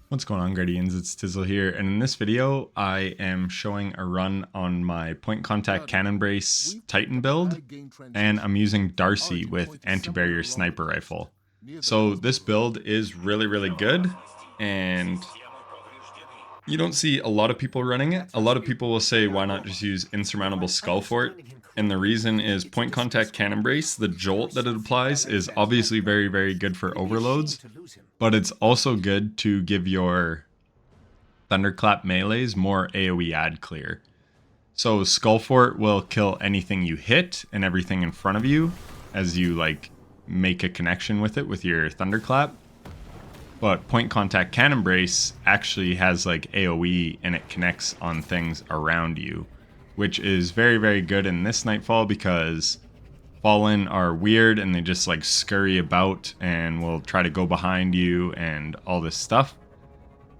What's going on, Guardians? It's Tizzle here, and in this video I am showing a run on my point contact cannon brace Titan build, and I'm using DARCI with anti-barrier sniper rifle. So this build is really good, and you don't see a lot of people running it. A lot of people will say, why not just use insurmountable skull fort? And the reason is point contact cannon brace, the jolt that it applies is obviously very good for overloads, but it's also good to give your thunderclap melees more AoE ad clear. So skull fort will kill anything you hit and everything in front of you as you like make a connection with it with your thunderclap. But point contact cannon brace actually has like AoE and it connects on things around you, which is very good in this Nightfall because Fallen are weird and they just like scurry about and will try to go behind you and all this stuff.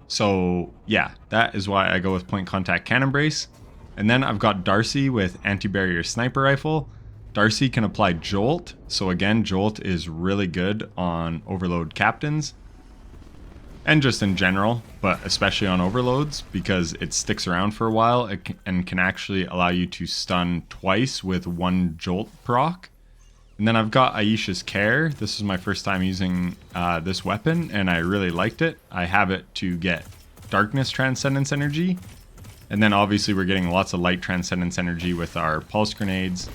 So yeah, that is why I go with point contact cannon brace. And then I've got DARCI with anti-barrier sniper rifle. DARCI can apply jolt. So again, jolt is really good on overload captains. And just in general, but especially on overloads because it sticks around for a while and can actually allow you to stun twice with one jolt proc. And then I've got Aisha's Care. This is my first time using this weapon and I really liked it. I have it to get Darkness Transcendence energy. And then obviously we're getting lots of Light Transcendence energy with our Pulse Grenades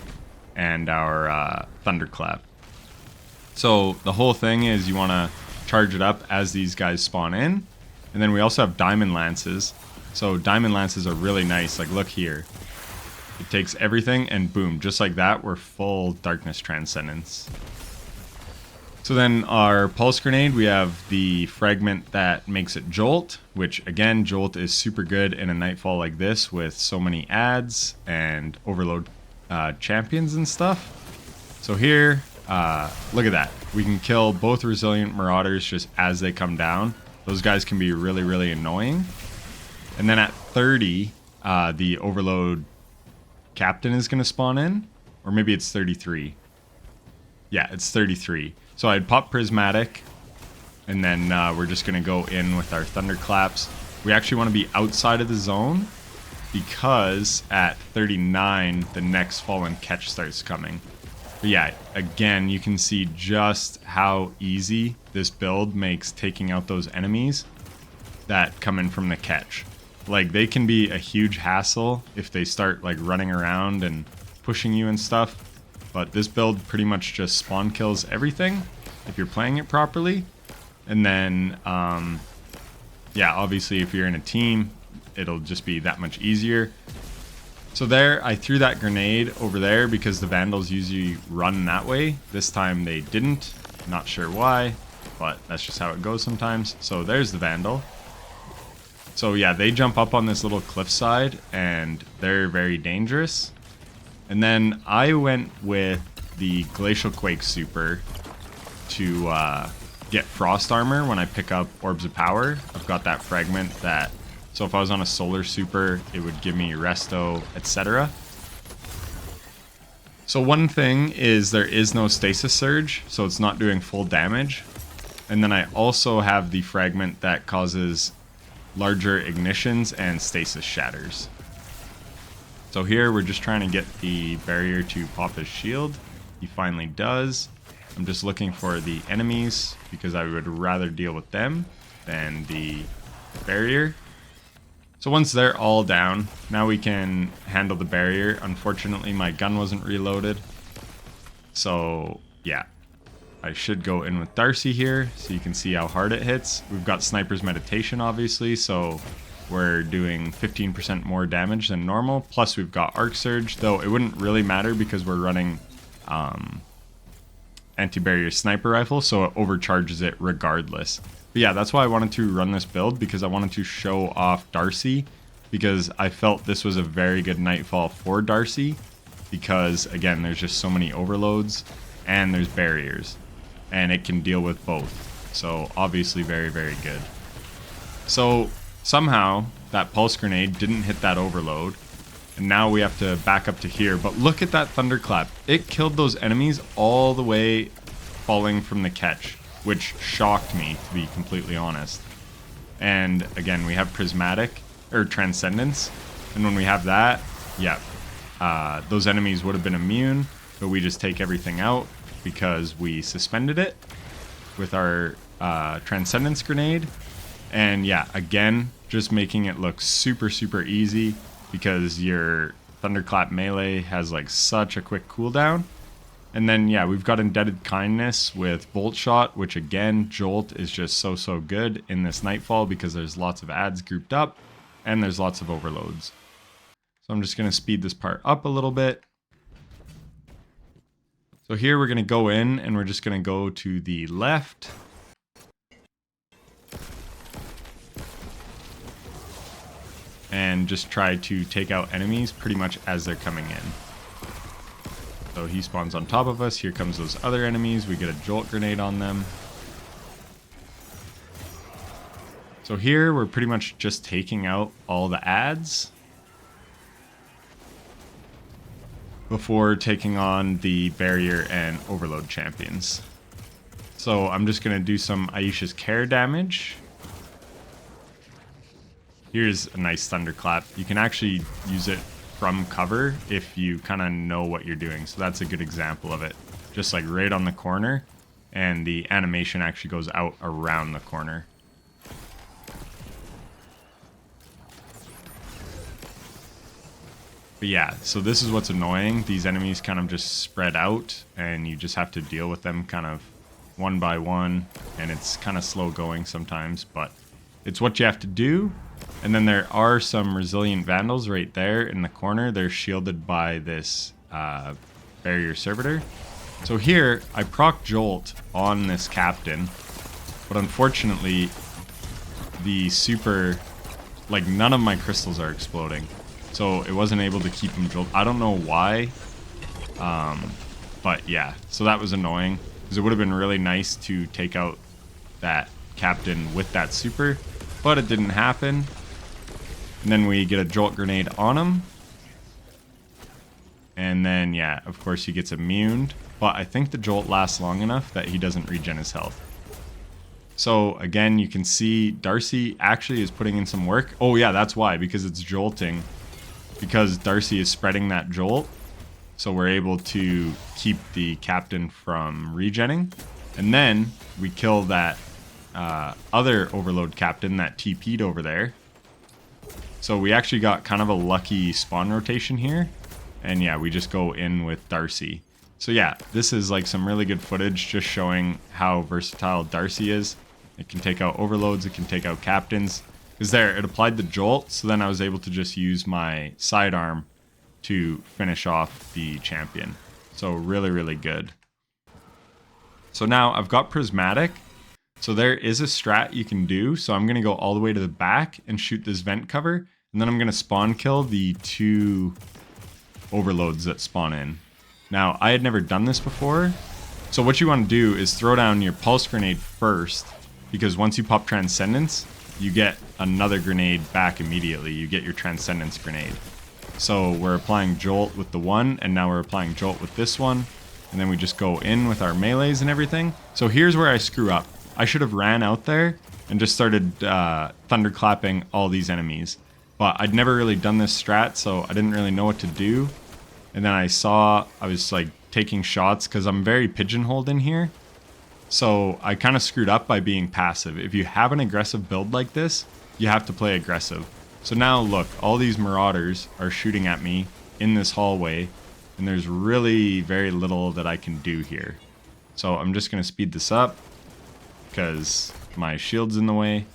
and our Thunderclap. So the whole thing is you want to charge it up as these guys spawn in. And then we also have Diamond Lances. So Diamond Lances are really nice. Like look here. It takes everything and boom, just like that, we're full Darkness Transcendence. So then our Pulse Grenade, we have the fragment that makes it Jolt, which again, Jolt is super good in a Nightfall like this with so many ads and overload champions and stuff. So here, look at that. We can kill both Resilient Marauders just as they come down. Those guys can be really annoying. And then at 30, the overload captain is going to spawn in, or maybe it's 33. Yeah, it's 33. So I'd pop prismatic, and then we're just going to go in with our thunderclaps. We actually want to be outside of the zone because at 39 the next fallen catch starts coming. But yeah, again, you can see just how easy this build makes taking out those enemies that come in from the catch. Like, they can be a huge hassle if they start, like, running around and pushing you and stuff. But this build pretty much just spawn kills everything if you're playing it properly. And then, yeah, obviously if you're in a team, it'll just be that much easier. So there, I threw that grenade over there because the Vandals usually run that way. This time they didn't. Not sure why, but that's just how it goes sometimes. So there's the Vandal. So yeah, they jump up on this little cliffside and they're very dangerous. And then I went with the Glacial Quake Super to get Frost Armor when I pick up Orbs of Power. I've got that fragment that, so if I was on a Solar Super, it would give me Resto, etc. So one thing is there is no Stasis Surge, so it's not doing full damage. And then I also have the fragment that causes larger ignitions and stasis shatters. So here we're just trying to get the barrier to pop his shield. He finally does. I'm just looking for the enemies because I would rather deal with them than the barrier. So once they're all down, now we can handle the barrier. Unfortunately, my gun wasn't reloaded. So yeah, I should go in with DARCI here so you can see how hard it hits. We've got Sniper's Meditation, obviously, so we're doing 15% more damage than normal. Plus we've got Arc Surge, though it wouldn't really matter because we're running anti-barrier sniper rifle, so it overcharges it regardless. But yeah, that's why I wanted to run this build, because I wanted to show off DARCI, because I felt this was a very good Nightfall for DARCI, because again, there's just so many overloads and there's barriers. And it can deal with both. So obviously very good. So somehow that Pulse Grenade didn't hit that overload. And now we have to back up to here. But look at that Thunderclap. It killed those enemies all the way falling from the catch, which shocked me, to be completely honest. And again, we have prismatic or transcendence. And when we have that, yeah, those enemies would have been immune, but we just take everything out because we suspended it with our transcendence grenade. And yeah, again, just making it look super, super easy because your Thunderclap melee has like such a quick cooldown. And then yeah, we've got Indebted Kindness with Bolt Shot, which again, Jolt is just so good in this Nightfall because there's lots of adds grouped up and there's lots of overloads. So I'm just going to speed this part up a little bit. So here we're going to go in and we're just going to go to the left. And just try to take out enemies pretty much as they're coming in. So he spawns on top of us. Here comes those other enemies. We get a Jolt Grenade on them. So here we're pretty much just taking out all the adds before taking on the Barrier and Overload champions. So I'm just going to do some Aisha's Care damage. Here's a nice Thunderclap. You can actually use it from cover if you kind of know what you're doing. So that's a good example of it. Just like right on the corner, and the animation actually goes out around the corner. But yeah, so this is what's annoying. These enemies kind of just spread out and you just have to deal with them kind of one by one, and it's kind of slow going sometimes, but it's what you have to do. And then there are some Resilient Vandals right there in the corner. They're shielded by this Barrierservator. So here, I proc Jolt on this captain, but unfortunately, the super, like none of my crystals are exploding. So it wasn't able to keep him Jolt. I don't know why, but yeah, so that was annoying. Because it would have been really nice to take out that captain with that super, but it didn't happen. And then we get a Jolt Grenade on him. And then, yeah, of course he gets immuned. But I think the Jolt lasts long enough that he doesn't regen his health. So, again, you can see DARCI actually is putting in some work. Oh, yeah, that's why. Because it's jolting. Because DARCI is spreading that Jolt. So we're able to keep the captain from regenning. And then we kill that other Overload captain that TP'd over there. So we actually got kind of a lucky spawn rotation here. And yeah, we just go in with DARCI. So yeah, this is like some really good footage just showing how versatile DARCI is. It can take out overloads, it can take out captains. Because there, it applied the Jolt, so then I was able to just use my sidearm to finish off the champion. So really, really good. So now I've got Prismatic. So there is a strat you can do. So I'm going to go all the way to the back and shoot this vent cover. And then I'm going to spawn kill the 2 overloads that spawn in. Now, I had never done this before. So what you want to do is throw down your pulse grenade first. Because once you pop Transcendence, you get another grenade back immediately. You get your Transcendence grenade. So we're applying Jolt with the one, and now we're applying Jolt with this one. And then we just go in with our melees and everything. So here's where I screw up. I should have ran out there and just started thunderclapping all these enemies. But I'd never really done this strat, so I didn't really know what to do. And then I was like taking shots because I'm very pigeonholed in here. So I kind of screwed up by being passive. If you have an aggressive build like this, you have to play aggressive. So now look, all these marauders are shooting at me in this hallway, and there's really very little that I can do here. So I'm just going to speed this up because my shield's in the way.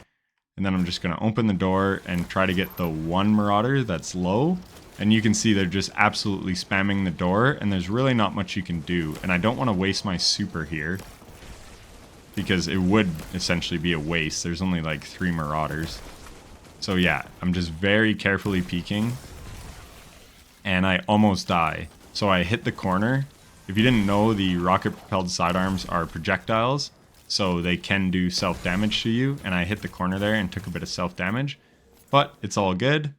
And then I'm just going to open the door and try to get the one marauder that's low. And you can see they're just absolutely spamming the door, and there's really not much you can do. And I don't want to waste my super here, because it would essentially be a waste. There's only like 3 marauders. So yeah, I'm just very carefully peeking. And I almost die. So I hit the corner. If you didn't know, the rocket-propelled sidearms are projectiles, so they can do self-damage to you. And I hit the corner there and took a bit of self-damage. But it's all good.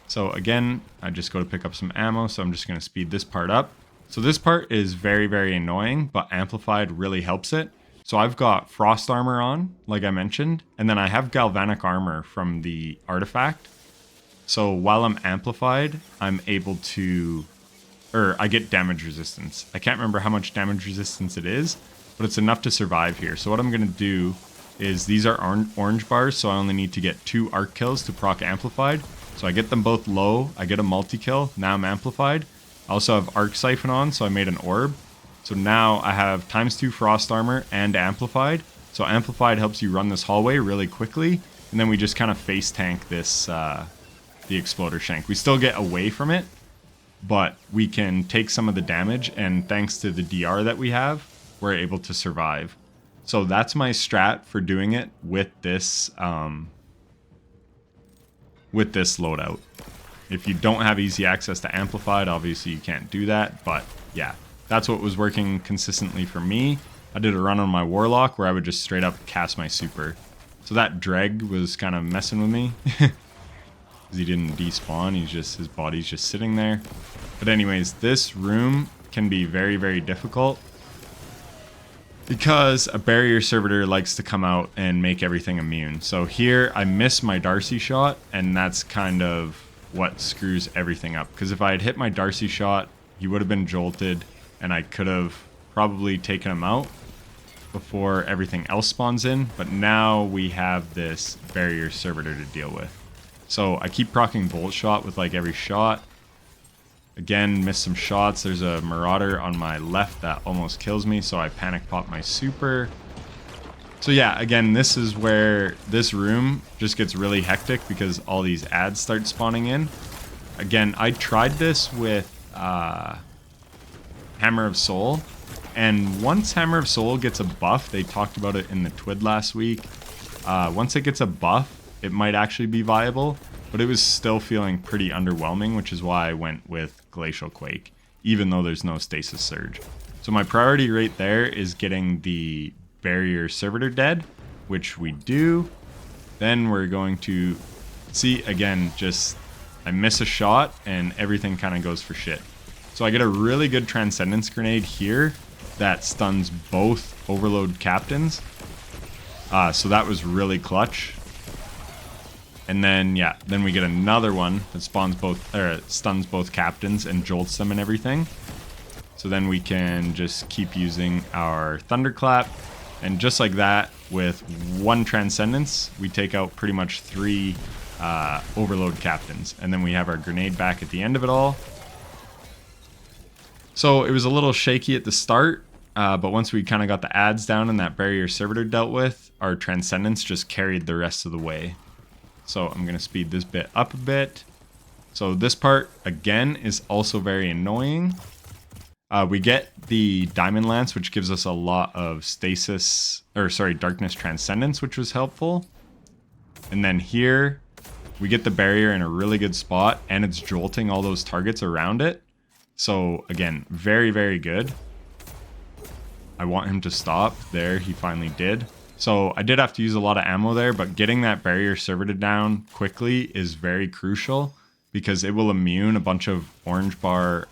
So again, I just go to pick up some ammo, so I'm just going to speed this part up. So this part is very, very annoying, but Amplified really helps it. So I've got frost armor on, like I mentioned, and then I have galvanic armor from the artifact. So while I'm amplified, I'm able to, or I get damage resistance. I can't remember how much damage resistance it is, but it's enough to survive here. So what I'm going to do is, these are orange bars, so I only need to get 2 arc kills to proc amplified. So I get them both low, I get a multi-kill, now I'm amplified. I also have arc siphon on, so I made an orb. So now I have ×2 frost armor and amplified. So amplified helps you run this hallway really quickly, and then we just kind of face tank this, the exploder shank. We still get away from it, but we can take some of the damage, and thanks to the DR that we have, we're able to survive. So that's my strat for doing it with this loadout. If you don't have easy access to amplified, obviously you can't do that, but yeah, that's what was working consistently for me. I did a run on my warlock where I would just straight up cast my super. So that dreg was kind of messing with me. He didn't despawn, his body's just sitting there. But anyways, this room can be very, very difficult because a barrier servitor likes to come out and make everything immune. So here I miss my DARCI shot, and that's kind of what screws everything up. Because if I had hit my DARCI shot, he would have been jolted, and I could have probably taken him out before everything else spawns in. But now we have this barrier servitor to deal with. So I keep proccing bolt shot with like every shot. Again, missed some shots. There's a marauder on my left that almost kills me, so I panic pop my super. So yeah, again, this is where this room just gets really hectic because all these ads start spawning in. Again, I tried this with Hammer of Soul, and once Hammer of Soul gets a buff, they talked about it in the TWID last week, once it gets a buff, it might actually be viable, but it was still feeling pretty underwhelming, which is why I went with Glacial Quake, even though there's no Stasis Surge. So my priority right there is getting the Barrier Servitor dead, which we do. Then we're going to see, again, just I miss a shot and everything kind of goes for shit. So I get a really good Transcendence Grenade here that stuns both Overload Captains. So that was really clutch. And then, yeah, then we get another one that spawns both, or stuns both captains and jolts them and everything. So then we can just keep using our Thunderclap. And just like that, with 1 Transcendence, we take out pretty much 3 Overload Captains. And then we have our grenade back at the end of it all. So it was a little shaky at the start, but once we kind of got the ads down and that Barrier Servitor dealt with, our Transcendence just carried the rest of the way. So I'm going to speed this bit up a bit. So this part, again, is also very annoying. We get the Diamond Lance, which gives us a lot of Darkness Transcendence, which was helpful. And then here, we get the barrier in a really good spot, and it's jolting all those targets around it. So again, very, very good. I want him to stop. There, he finally did. So I did have to use a lot of ammo there, but getting that Barrier Servitor down quickly is very crucial because it will immune a bunch of orange bar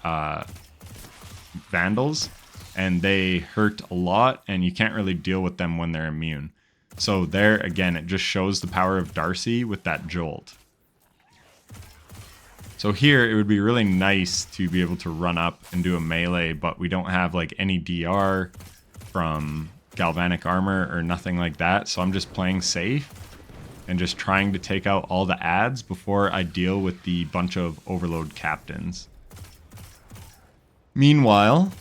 Vandals, and they hurt a lot, and you can't really deal with them when they're immune. So there, again, it just shows the power of DARCI with that jolt. So here, it would be really nice to be able to run up and do a melee, but we don't have like any DR from Galvanic Armor or nothing like that, so I'm just playing safe and just trying to take out all the ads before I deal with the bunch of Overload Captains. Meanwhile,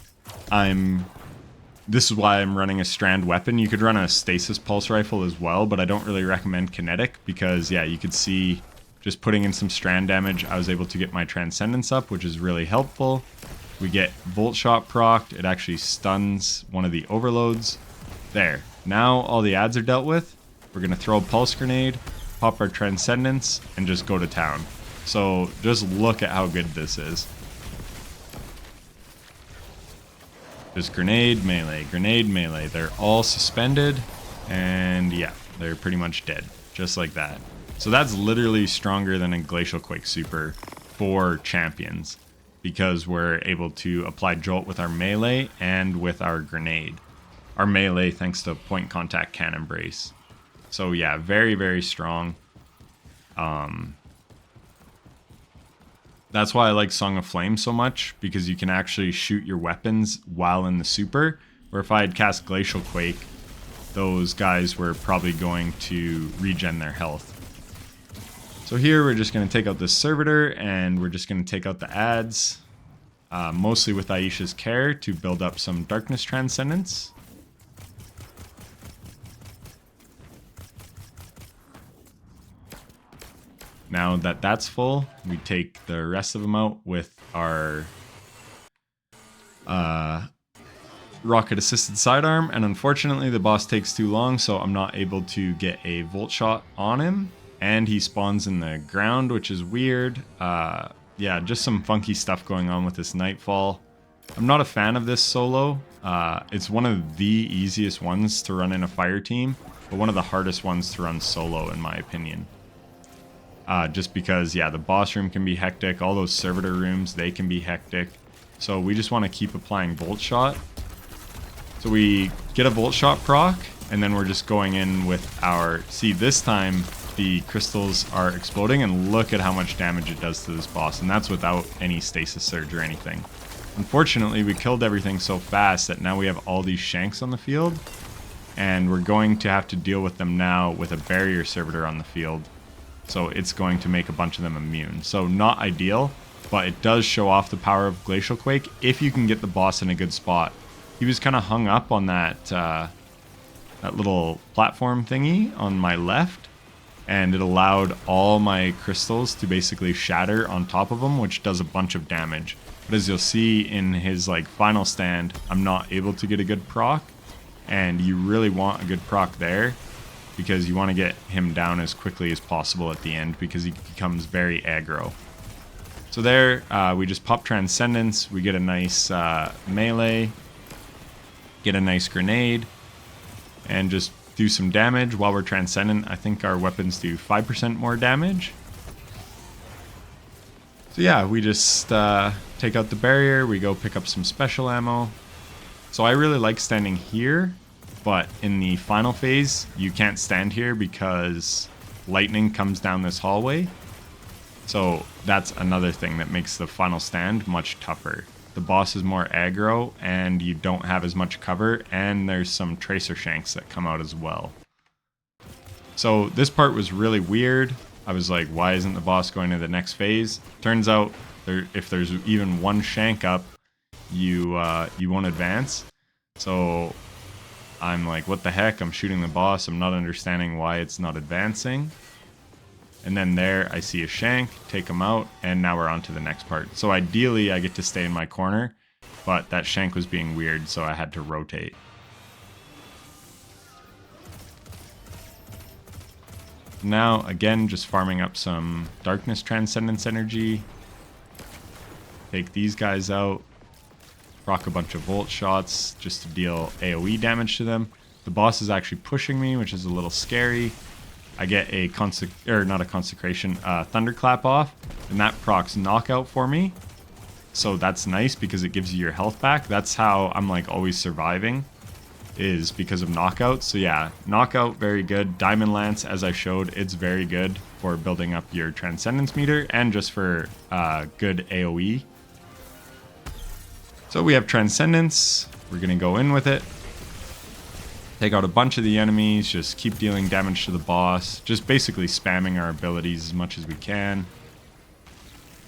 this is why I'm running a strand weapon. You could run a stasis pulse rifle as well, but I don't really recommend kinetic because, yeah, you could see just putting in some strand damage, I was able to get my Transcendence up, which is really helpful. We get Volt Shot procced. It actually stuns one of the overloads. There. Now all the ads are dealt with. We're going to throw a Pulse Grenade, pop our Transcendence, and just go to town. So just look at how good this is. Just grenade, melee. They're all suspended, and yeah, they're pretty much dead. Just like that. So that's literally stronger than a Glacial Quake Super for champions, because we're able to apply Jolt with our melee and with our grenade. our melee thanks to point contact cannon brace. So yeah, very, very strong. That's why I like Song of Flame so much, because you can actually shoot your weapons while in the super. Where if I had cast Glacial Quake, those guys were probably going to regen their health. So here we're just going to take out this servitor, and we're just going to take out the ads, mostly with Aisha's care to build up some Darkness Transcendence. Now that that's full, we take the rest of them out with our rocket assisted sidearm, and unfortunately the boss takes too long, so I'm not able to get a volt shot on him, and he spawns in the ground, which is weird. Yeah, just some funky stuff going on with this Nightfall. I'm not a fan of this solo. It's one of the easiest ones to run in a fire team, but one of the hardest ones to run solo in my opinion. Just because, yeah, the boss room can be hectic, all those servitor rooms, they can be hectic. So we just want to keep applying Volt Shot. So we get a Volt Shot proc, and then we're just going in with our... See, this time the crystals are exploding, and look at how much damage it does to this boss, and that's without any Stasis Surge or anything. Unfortunately, we killed everything so fast that now we have all these Shanks on the field, and we're going to have to deal with them now with a Barrier Servitor on the field. So it's going to make a bunch of them immune. So not ideal, but it does show off the power of Glacial Quake if you can get the boss in a good spot. He was kind of hung up on that that little platform thingy on my left, and it allowed all my crystals to basically shatter on top of him, which does a bunch of damage. But as you'll see in his like final stand, I'm not able to get a good proc, and you really want a good proc there, because you want to get him down as quickly as possible at the end, because he becomes very aggro. So there, we just pop Transcendence, we get a nice melee, get a nice grenade, and just do some damage while we're Transcendent. I think our weapons do 5% more damage. So yeah, we just take out the barrier, we go pick up some special ammo. So I really like standing here, but in the final phase, you can't stand here because lightning comes down this hallway. So that's another thing that makes the final stand much tougher. The boss is more aggro, and you don't have as much cover, and there's some Tracer Shanks that come out as well. So this part was really weird. I was like, why isn't the boss going to the next phase? Turns out, if there's even one Shank up, you won't advance. So I'm like, what the heck? I'm shooting the boss. I'm not understanding why it's not advancing. And then there, I see a Shank, take him out, and now we're on to the next part. So ideally, I get to stay in my corner, but that Shank was being weird, so I had to rotate. Now, again, just farming up some Darkness Transcendence energy. Take these guys out. Proc a bunch of Volt Shots just to deal AoE damage to them. The boss is actually pushing me, which is a little scary. I get a Thunderclap off, and that procs Knockout for me. So that's nice because it gives you your health back. That's how I'm like always surviving, is because of Knockout. So yeah, Knockout, very good. Diamond Lance, as I showed, it's very good for building up your Transcendence meter and just for good AoE. So we have Transcendence, we're going to go in with it, take out a bunch of the enemies, just keep dealing damage to the boss, just basically spamming our abilities as much as we can.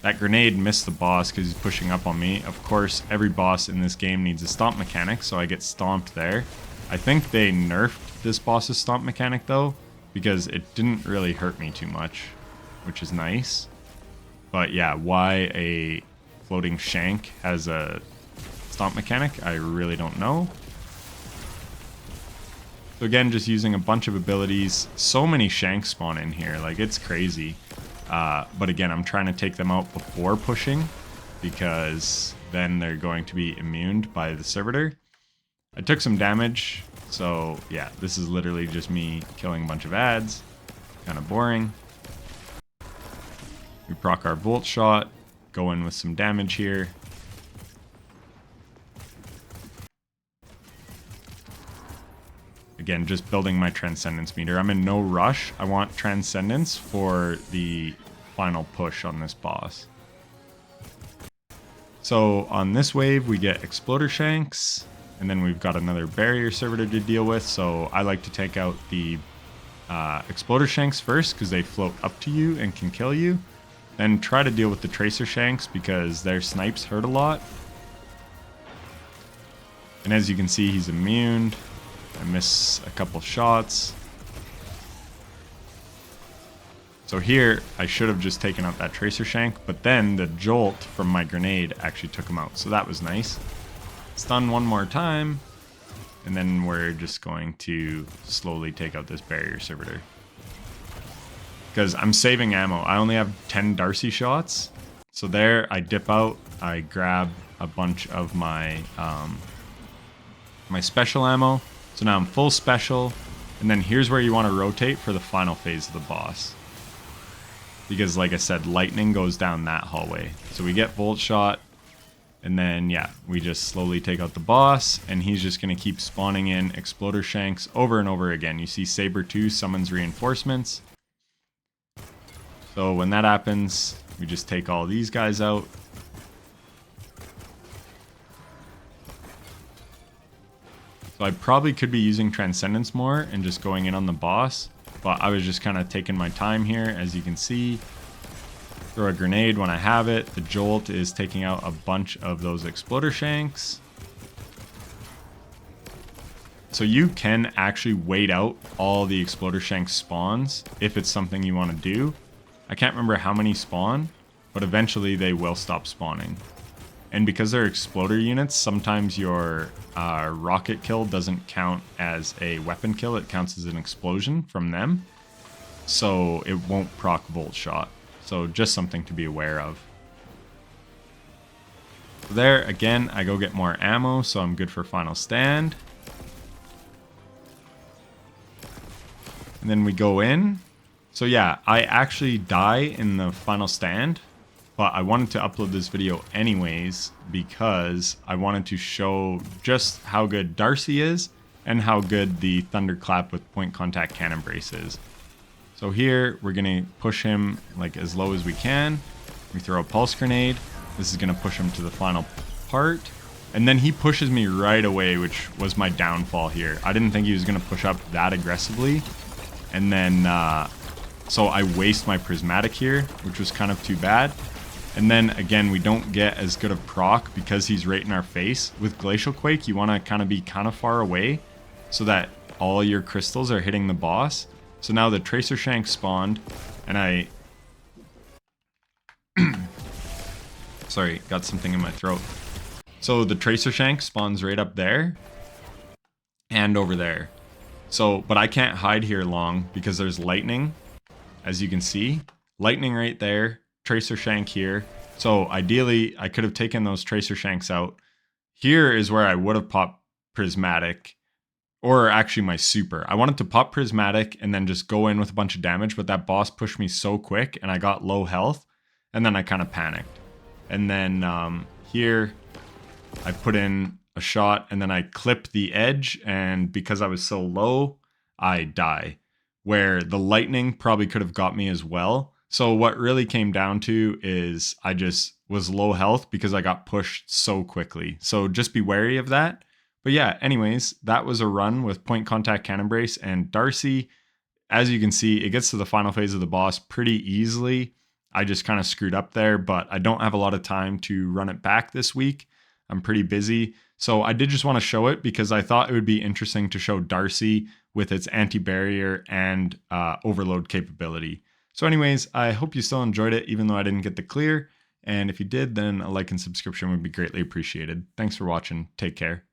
That grenade missed the boss because he's pushing up on me. Of course, every boss in this game needs a stomp mechanic, so I get stomped there. I think they nerfed this boss's stomp mechanic though, because it didn't really hurt me too much, which is nice. But yeah, why a floating Shank has a stomp mechanic, I really don't know. So again, just using a bunch of abilities. So many Shanks spawn in here, like it's crazy. But again, I'm trying to take them out before pushing, because then they're going to be immuned by the servitor. I took some damage, so yeah, this is literally just me killing a bunch of ads. Kind of boring. We proc our Volt Shot, go in with some damage here. again, just building my Transcendence meter. I'm in no rush. I want Transcendence for the final push on this boss. So on this wave, we get Exploder Shanks, and then we've got another Barrier Servitor to deal with. So I like to take out the Exploder Shanks first because they float up to you and can kill you. Then try to deal with the Tracer Shanks because their snipes hurt a lot. And as you can see, he's immune. I miss a couple shots. So here, I should have just taken out that Tracer Shank, but then the jolt from my grenade actually took him out. So that was nice. Stun one more time. And then we're just going to slowly take out this Barrier Servitor. Because I'm saving ammo. I only have 10 Darcy shots. So there, I dip out. I grab a bunch of my my special ammo. So now I'm full special. And then here's where you want to rotate for the final phase of the boss. Because like I said, lightning goes down that hallway. So we get Volt Shot. And then, yeah, we just slowly take out the boss. And he's just going to keep spawning in Exploder Shanks over and over again. You see SABER 2 summons reinforcements. So when that happens, we just take all these guys out. So I probably could be using Transcendence more and just going in on the boss. But I was just kind of taking my time here, as you can see. Throw a grenade when I have it. The Jolt is taking out a bunch of those Exploder Shanks. So you can actually wait out all the Exploder Shank spawns if it's something you want to do. I can't remember how many spawn, but eventually they will stop spawning. And because they're exploder units, sometimes your rocket kill doesn't count as a weapon kill. It counts as an explosion from them. So it won't proc Volt Shot. So just something to be aware of. There, again, I go get more ammo, so I'm good for final stand. And then we go in. So yeah, I actually die in the final stand. But I wanted to upload this video anyways because I wanted to show just how good Darcy is and how good the Thunderclap with point contact cannon brace is. So here we're going to push him like as low as we can. We throw a pulse grenade. This is going to push him to the final part. And then he pushes me right away, which was my downfall here. I didn't think he was going to push up that aggressively. And then, so I waste my prismatic here, which was kind of too bad. And then again, we don't get as good of proc because he's right in our face. With Glacial Quake, you want to kind of be kind of far away so that all your crystals are hitting the boss. So now the Tracer Shank spawned, and I... Sorry, got something in my throat. So the Tracer Shank spawns right up there and over there. So, but I can't hide here long because there's lightning, as you can see. Lightning right there. Tracer Shank here. So ideally, I could have taken those Tracer Shanks out. Here is where I would have popped Prismatic, or actually my super. I wanted to pop Prismatic and then just go in with a bunch of damage, but that boss pushed me so quick and I got low health, and then I kind of panicked. And then here, I put in a shot and then I clip the edge, and because I was so low, I die. Where the lightning probably could have got me as well. So what really came down to is I just was low health because I got pushed so quickly. So just be wary of that. But yeah, anyways, that was a run with point contact cannon brace and Darcy. As you can see, it gets to the final phase of the boss pretty easily. I just kind of screwed up there, but I don't have a lot of time to run it back this week. I'm pretty busy. So I did just want to show it because I thought it would be interesting to show Darcy with its anti-barrier and overload capability. So anyways, I hope you still enjoyed it, even though I didn't get the clear. And if you did, then a like and subscription would be greatly appreciated. Thanks for watching. Take care.